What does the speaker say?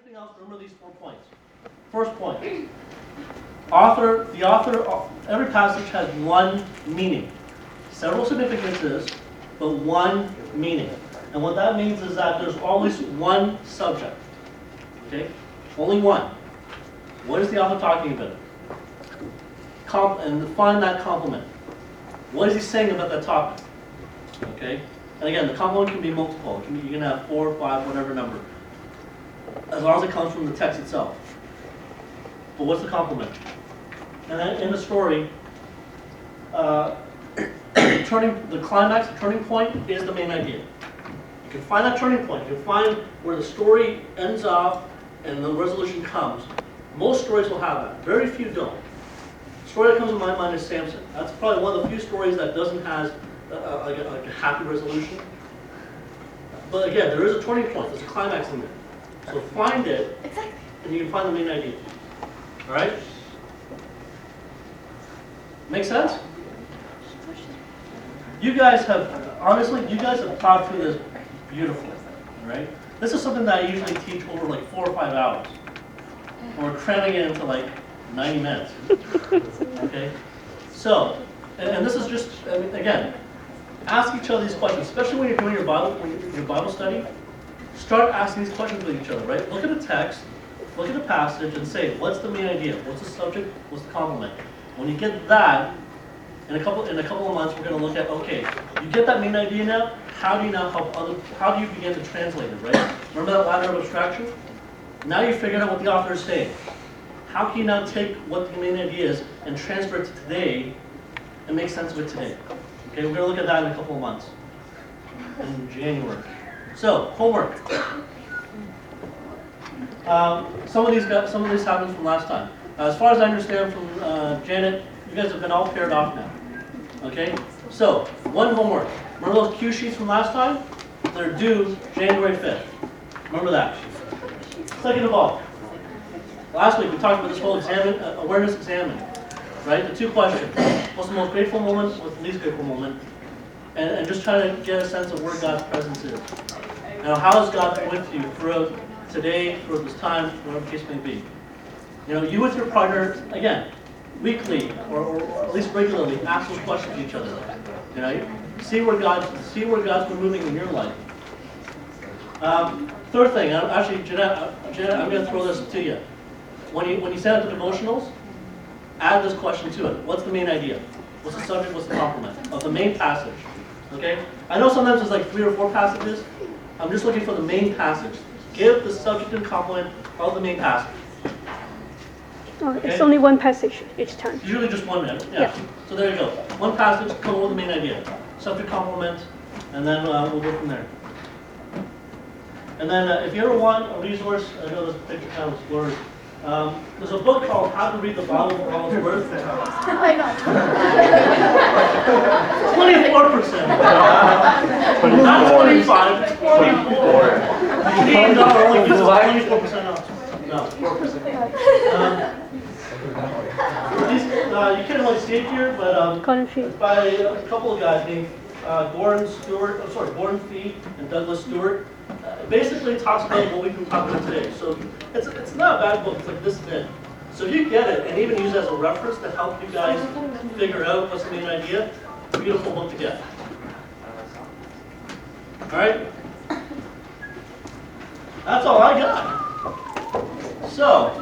nothing else, remember these 4 points. First point, every passage has one meaning. Several significances, but one meaning. And what that means is that there's always one subject. Okay? Only one. What is the author talking about? And find that complement. What is he saying about that topic? Okay? And again, the complement can be multiple. You can have 4, 5, whatever number. As long as it comes from the text itself. But what's the complement? And then in the story, the climax, the turning point is the main idea. You can find that turning point. You can find where the story ends off and the resolution comes. Most stories will have that. Very few don't. The story that comes to my mind is Samson. That's probably one of the few stories that doesn't have like a happy resolution. But again, there is a turning point. There's a climax in there. So find it, and you can find the main idea. All right? Make sense? You guys have, honestly, you guys have thought through this beautifully. All right? This is something that I usually teach over like 4 or 5 hours. Or cramming it into like 90 minutes. Okay? So, and this is just, I mean, again, ask each other these questions, especially when you're doing your Bible study. Start asking these questions with each other, right? Look at the text, look at the passage, and say, what's the main idea? What's the subject? What's the complement? When you get that, in a couple of months, we're going to look at, okay, you get that main idea now. How do you now help others? How do you begin to translate it, right? Remember that ladder of abstraction? Now you figured out what the author is saying. How can you now take what the main idea is and transfer it to today and make sense of it today? Okay, we're going to look at that in a couple of months, in January. So, homework. Some of these happened from last time. As far as I understand from Janet, you guys have been all paired off now. Okay? So, one homework. Remember those cue sheets from last time? They're due January 5th. Remember that. Second of all, last week we talked about this whole awareness examine. Right? The 2 questions. What's the most grateful moment? What's the least grateful moment? And just trying to get a sense of where God's presence is. Now, how is God with you throughout today, throughout this time, whatever the case may be? You know, you with your partner, again, weekly or at least regularly, ask those questions to each other. You know, see where God's been moving in your life. Third thing, actually, Jeanette, I'm going to throw this to you. When you send out the devotionals, add this question to it. What's the main idea? What's the subject? What's the complement of the main passage? Okay? I know sometimes there's like 3 or 4 passages. I'm just looking for the main passage. Give the subject and complement of the main passage. Oh, okay? It's only one passage each time. Usually just one minute. Yeah. So there you go. One passage, come up with the main idea. Subject, complement, and then we'll go from there. And then if you ever want a resource, I know this picture kind of blurred. There's a book called How to Read the Bible for All It's Worth. I know. 24%. Not 25, 24. $8 only gives us 24% off. No, 4%. You can't really see it here, but it's by a couple of guys named Gordon Fee and Douglas Stewart. Basically it talks about what we've been talking about today. So it's not a bad book, it's like this thin. So if you get it and even use it as a reference to help you guys figure out what's the main idea, it's a beautiful book to get. Alright? That's all I got. So